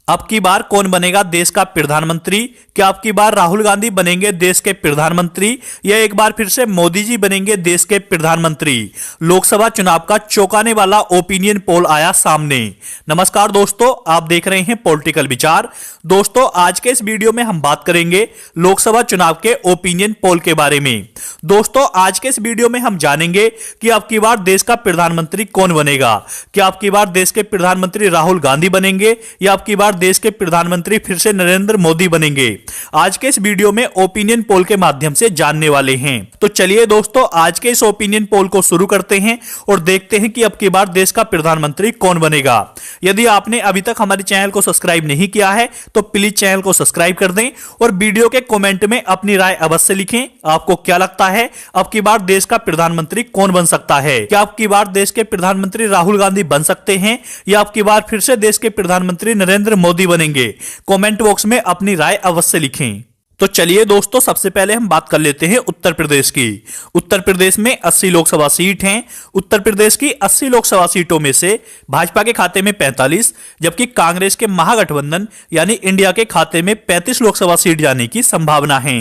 अब की बार कौन बनेगा देश का प्रधानमंत्री? क्या अब की बार राहुल गांधी बनेंगे देश के प्रधानमंत्री या एक बार फिर से मोदी जी बनेंगे देश के प्रधानमंत्री? लोकसभा चुनाव का चौंकाने वाला ओपिनियन पोल आया सामने। नमस्कार दोस्तों, आप देख रहे हैं पॉलिटिकल विचार। दोस्तों, आज के इस वीडियो में हम बात करेंगे लोकसभा चुनाव के ओपिनियन पोल के बारे में। दोस्तों, आज के इस वीडियो में हम जानेंगे कि अब की बार देश का प्रधानमंत्री कौन बनेगा। क्या अब की बार देश के प्रधानमंत्री राहुल गांधी बनेंगे या अब की बार देश के प्रधानमंत्री फिर से नरेंद्र मोदी बनेंगे? आज के इस वीडियो में ओपिनियन पोल के माध्यम से जानने वाले हैं। तो चलिए दोस्तों, आज के इस ओपिनियन पोल को शुरू करते हैं और देखते हैं कि अब की बार देश का प्रधानमंत्री कौन बनेगा। यदि आपने अभी तक हमारे चैनल को सब्सक्राइब नहीं किया है तो प्लीज चैनल को सब्सक्राइब कर दें और वीडियो के कमेंट में अपनी राय अवश्य लिखें। आपको क्या लगता है अब की बार देश का प्रधानमंत्री कौन बन सकता है? क्या अब की बार देश के प्रधानमंत्री राहुल गांधी बन सकते हैं या अब की बार फिर से देश के प्रधानमंत्री नरेंद्र मोदी बनेंगे? कमेंट बॉक्स में अपनी राय अवश्य लिखें। तो चलिए दोस्तों, सबसे पहले हम बात कर लेते हैं उत्तर प्रदेश की। उत्तर प्रदेश में 80 लोकसभा सीट हैं। उत्तर प्रदेश की 80 लोकसभा सीटों में से भाजपा के खाते में 45, जबकि कांग्रेस के महागठबंधन यानी इंडिया के खाते में 35 लोकसभा सीट जाने की संभावना है।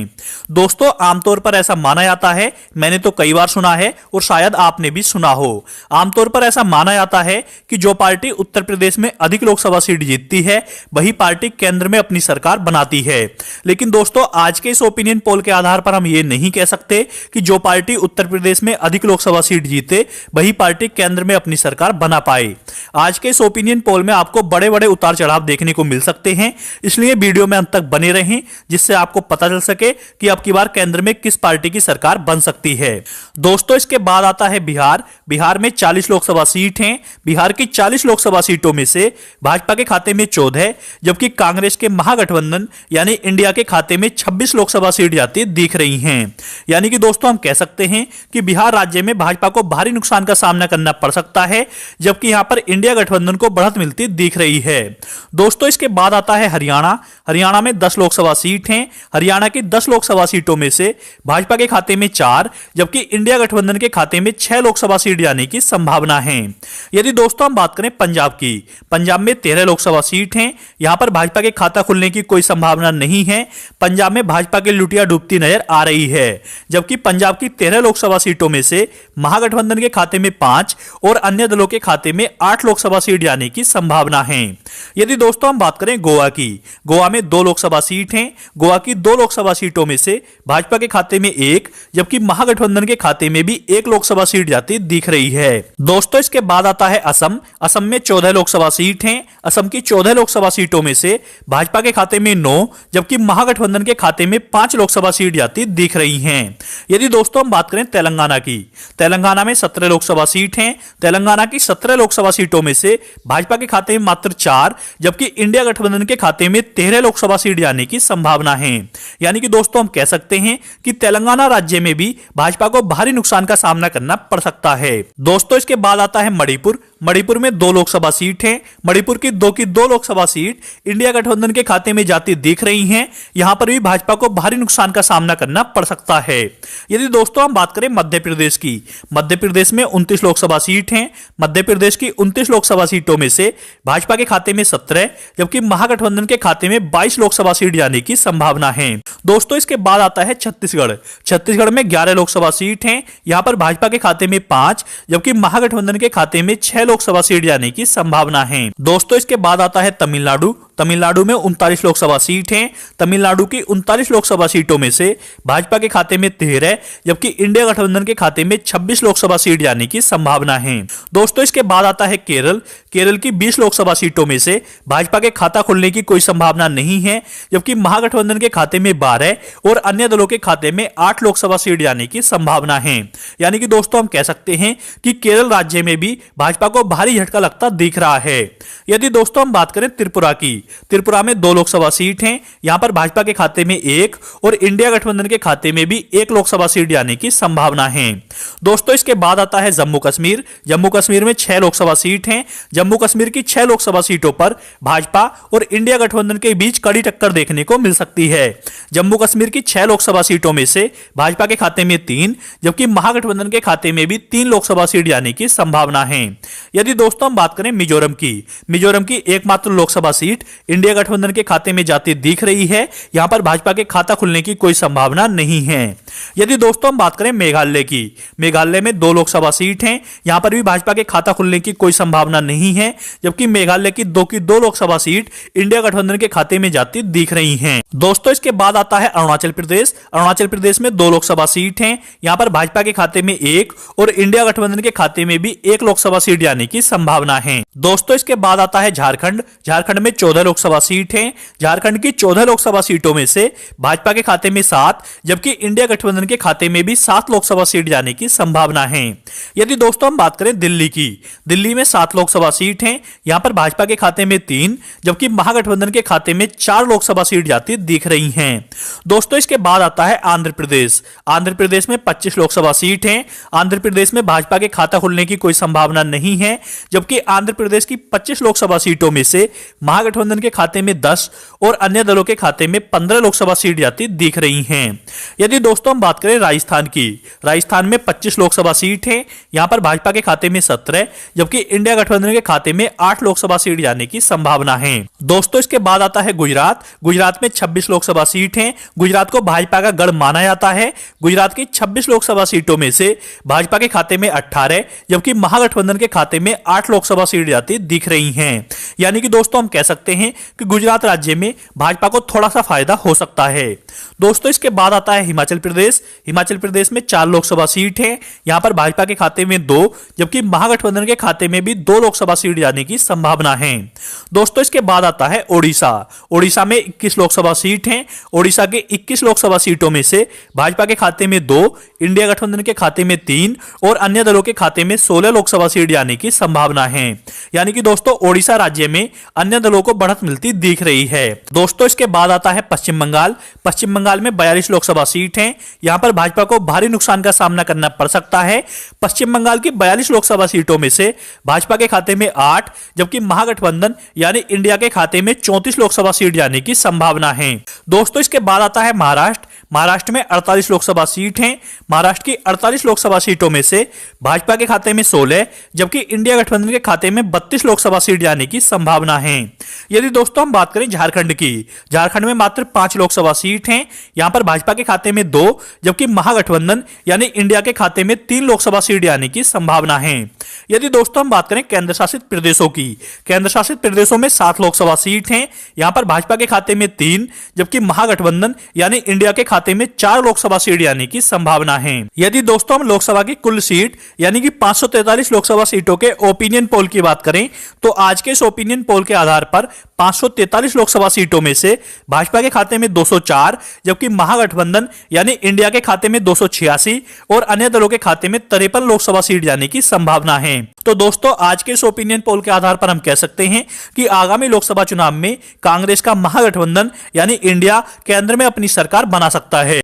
दोस्तों, आमतौर पर ऐसा माना जाता है, मैंने तो कई बार सुना है और शायद आपने भी सुना हो, आमतौर पर ऐसा माना जाता है कि जो पार्टी उत्तर प्रदेश में अधिक लोकसभा सीट जीतती है वही पार्टी केंद्र में अपनी सरकार बनाती है। लेकिन दोस्तों, आज के इस ओपिनियन पोल के आधार पर हम ये नहीं कह सकते कि जो पार्टी उत्तर प्रदेश में अधिक लोकसभा सीट जीते वही पार्टी केंद्र में अपनी सरकार बना पाए। आज के इस ओपिनियन पोल में आपको बड़े बड़े उतार चढ़ाव देखने को मिल सकते हैं, इसलिए वीडियो में अंत तक बने रहें जिससे आपको पता चल सके कि अब की बार केंद्र में किस पार्टी की सरकार बन सकती है। दोस्तों, इसके बाद आता है बिहार। बिहार में 40 लोकसभा सीट हैं। बिहार की 40 लोकसभा सीटों में से भाजपा के खाते में 14, जबकि कांग्रेस के महागठबंधन यानी इंडिया के खाते में 26 लोकसभा सीट जाती दिख रही हैं। यानी कि दोस्तों, हम कह सकते हैं कि बिहार राज्य में भाजपा को भारी नुकसान का सामना करना पड़ सकता है, जबकि यहां पर इंडिया गठबंधन को बढ़त मिलती दिख रही है। दोस्तों, इसके बाद आता है हरियाणा। हरियाणा में 10 लोकसभा सीट हैं। हरियाणा की 10 लोकसभा सीटों में से भाजपा के खाते में 4, जबकि इंडिया गठबंधन के खाते में 6 लोकसभा सीट जाने की संभावना है। यदि दोस्तों हम बात करें पंजाब की, पंजाब में 13 लोकसभा सीट हैं। यहां पर भाजपा के खाता खुलने की कोई संभावना नहीं है। पंजाब में भाजपा की लुटिया डूबती नजर आ रही है, जबकि पंजाब की 13 लोकसभा सीटों में से महागठबंधन के खाते में 5 और अन्य दलों के खाते में 8 लोकसभा सीट जाने की संभावना है। यदि दोस्तों हम बात करें गोवा की, गोवा में 2 लोकसभा सीट हैं। गोवा की 2 लोकसभा सीटों में से भाजपा के खाते में 1, जबकि महागठबंधन के खाते में भी 1 लोकसभा सीट जाती दिख रही है। दोस्तों, इसके बाद आता है असम। असम में 14 लोकसभा सीट हैं। असम की 14 लोकसभा सीटों में से भाजपा के खाते में 9, जबकि महागठबंधन के खाते में 5 लोकसभा सीट जाती दिख रही हैं। यदि दोस्तों हम बात करें तेलंगाना की, तेलंगाना में 17 लोकसभा सीट हैं। तेलंगाना की 17 लोकसभा सीटों में से भाजपा के खाते में मात्र 4, जबकि इंडिया गठबंधन के खाते में 13 लोकसभा सीट जाने की संभावना है। यानी कि दोस्तों हम कह सकते हैं कि तेलंगाना राज्य में भी भाजपा को भारी नुकसान का सामना करना पड़ सकता है। दोस्तों, इसके बाद आता है मणिपुर। मणिपुर में 2 लोकसभा सीट हैं। मणिपुर की 2 लोकसभा सीट इंडिया गठबंधन के खाते में जाती दिख रही हैं। यहां पर भी भाजपा को भारी नुकसान का सामना करना पड़ सकता है। यदि दोस्तों हम बात करें मध्य प्रदेश की, मध्य प्रदेश में 29 लोकसभा सीट हैं। मध्य प्रदेश की 29 लोकसभा सीटों में से भाजपा के खाते में 17, जबकि महागठबंधन के खाते में 22 लोकसभा सीट जाने की संभावना है। दोस्तों, इसके बाद आता है छत्तीसगढ़। छत्तीसगढ़ में 11 लोकसभा सीट हैं। यहां पर भाजपा के खाते में 5, जबकि महागठबंधन के खाते में 6 लोकसभा सीट जाने की संभावना है। दोस्तों, इसके बाद आता है तमिलनाडु। तमिलनाडु में 39 लोकसभा सीट हैं। तमिलनाडु की 39 लोकसभा सीटों में से भाजपा के खाते में 13, जबकि इंडिया गठबंधन के खाते में 26 लोकसभा सीट जाने की संभावना है। दोस्तों, इसके बाद आता है केरल। केरल की 20 लोकसभा सीटों में से भाजपा के खाता खुलने की कोई संभावना नहीं है, जबकि महागठबंधन के खाते में 12 और अन्य दलों के खाते में 8 लोकसभा सीट जाने की संभावना है। यानी कि दोस्तों हम कह सकते हैं कि केरल राज्य में भी भाजपा को भारी झटका लगता दिख रहा है। यदि दोस्तों हम बात करें त्रिपुरा की, त्रिपुरा में 2 लोकसभा सीट हैं। यहां पर भाजपा के खाते में 1 और इंडिया गठबंधन के खाते में भी 1 लोकसभा सीट जाने की संभावना है। दोस्तों, इसके बाद आता है जम्मू कश्मीर। जम्मू कश्मीर में 6 लोकसभा सीट हैं। जम्मू कश्मीर की 6 लोकसभा सीटों पर भाजपा और इंडिया गठबंधन के बीच कड़ी टक्कर देखने को मिल सकती है। जम्मू कश्मीर की 6 लोकसभा सीटों में से भाजपा के खाते में 3, जबकि महागठबंधन के खाते में भी 3 लोकसभा सीट जाने की संभावना है। यदि दोस्तों हम बात करें मिजोरम की, मिजोरम की एकमात्र लोकसभा सीट इंडिया गठबंधन के खाते में जाती दिख रही है। यहां पर भाजपा के खाता खुलने की कोई संभावना नहीं है। यदि दोस्तों हम बात करें मेघालय की, मेघालय में 2 लोकसभा सीट हैं, यहां पर भी भाजपा के खाता खुलने की कोई संभावना नहीं है, जबकि मेघालय की 2 लोकसभा सीट इंडिया गठबंधन के खाते में जाती दिख रही हैं। दोस्तों इसके बाद आता है अरुणाचल प्रदेश। अरुणाचल प्रदेश में 2 लोकसभा सीट हैं, यहां पर भाजपा के खाते में 1 और इंडिया गठबंधन के खाते में भी 1 लोकसभा सीट जाने की संभावना है। दोस्तों इसके बाद आता है झारखंड। झारखंड में 14 लोकसभा सीट हैं। झारखंड की 14 लोकसभा सीटों में से भाजपा के खाते में 7, जबकि इंडिया गठबंधन के खाते में भी 7 लोकसभा सीट जाने की संभावना है। यदि दोस्तों हम बात करें दिल्ली की, दिल्ली में 7 लोकसभा सीट हैं, यहां पर भाजपा के खाते में 3, जबकि महागठबंधन के खाते में 4 लोकसभा सीट जाती दिख रही हैं। दोस्तों इसके बाद आता है आंध्र प्रदेश। आंध्र प्रदेश में 25 लोकसभा सीट हैं। आंध्र प्रदेश में भाजपा के खाता खुलने की कोई संभावना नहीं है, जबकि आंध्र प्रदेश की 25 लोकसभा सीटों में से महागठबंधन के खाते में 10 और अन्य दलों के खाते में 15 लोकसभा सीट जाती दिख रही हैं। यदि दोस्तों हम बात करें राजस्थान की, राजस्थान में 25 लोकसभा सीट हैं, यहां पर भाजपा के खाते में 17, जबकि इंडिया गठबंधन के खाते में 8 लोकसभा सीट जाने की संभावना है। दोस्तों इसके बाद आता है गुजरात। गुजरात में 26 लोकसभा सीट हैं। गुजरात को भाजपा का गढ़ माना जाता है। गुजरात की 26 लोकसभा सीटों में से भाजपा के खाते में 18, जबकि महागठबंधन के खाते में 8 लोकसभा सीट जाती दिख रही हैं। यानी कि दोस्तों हम कह सकते हैं कि गुजरात राज्य में भाजपा को थोड़ा सा फायदा हो सकता है। दोस्तों इसके बाद आता है हिमाचल प्रदेश। हिमाचल प्रदेश में 4 लोकसभा सीट हैं, यहां पर भाजपा के खाते में 2, जबकि महागठबंधन के खाते में भी 2 लोकसभा सीट जाने की संभावना है। दोस्तों इसके बाद आता है ओडिशा। ओडिशा में 21 लोकसभा सीट हैं। ओडिशा के 21 लोकसभा सीटों में से भाजपा के खाते में 2, इंडिया गठबंधन के खाते में 3 और अन्य दलों के खाते में 16 लोकसभा सीट जाने की संभावना है। यानी कि दोस्तों ओडिशा राज्य में अन्य दलों को बढ़त मिलती दिख रही है। दोस्तों इसके बाद आता है पश्चिम बंगाल। पश्चिम बंगाल में 42 लोकसभा सीट हैं, यहां पर भाजपा को भारी नुकसान का सामना करना पड़ सकता है। पश्चिम बंगाल की 42 लोकसभा सीटों में से भाजपा के खाते में 8, जबकि महागठबंधन यानी इंडिया के खाते में 34 लोकसभा सीट जाने की संभावना है। दोस्तों इसके बाद आता है महाराष्ट्र। महाराष्ट्र में 48 लोकसभा सीट हैं। महाराष्ट्र की 48 लोकसभा सीटों में से भाजपा के खाते में 16, जबकि इंडिया गठबंधन के खाते में 32 लोकसभा सीट जाने की संभावना है। यदि दोस्तों हम बात करें झारखंड की, झारखंड में मात्र 5 लोकसभा सीट हैं, यहां पर भाजपा के खाते में 2, जबकि महागठबंधन यानी इंडिया के खाते में 3 लोकसभा सीट जाने की संभावना है। यदि दोस्तों हम बात करें केंद्र शासित प्रदेशों की, केंद्र शासित प्रदेशों में 7 लोकसभा सीट हैं, यहां पर भाजपा के खाते में 3, जबकि महागठबंधन यानी इंडिया के खाते में 4 लोकसभा सीट जाने की संभावना है। यदि दोस्तों हम लोकसभा की कुल सीट यानी कि 543 लोकसभा सीटों के ओपिनियन पोल की बात करें, तो आज के इस ओपिनियन पोल के आधार पर 543 लोकसभा सीटों में से भाजपा के खाते में 204, जबकि महागठबंधन यानी इंडिया के खाते में 286 और अन्य दलों के खाते में 53 लोकसभा सीट जाने की संभावना है। तो दोस्तों आज के इस ओपिनियन पोल के आधार पर हम कह सकते हैं कि आगामी लोकसभा चुनाव में कांग्रेस का महागठबंधन यानी इंडिया केंद्र में अपनी सरकार बना सकता है।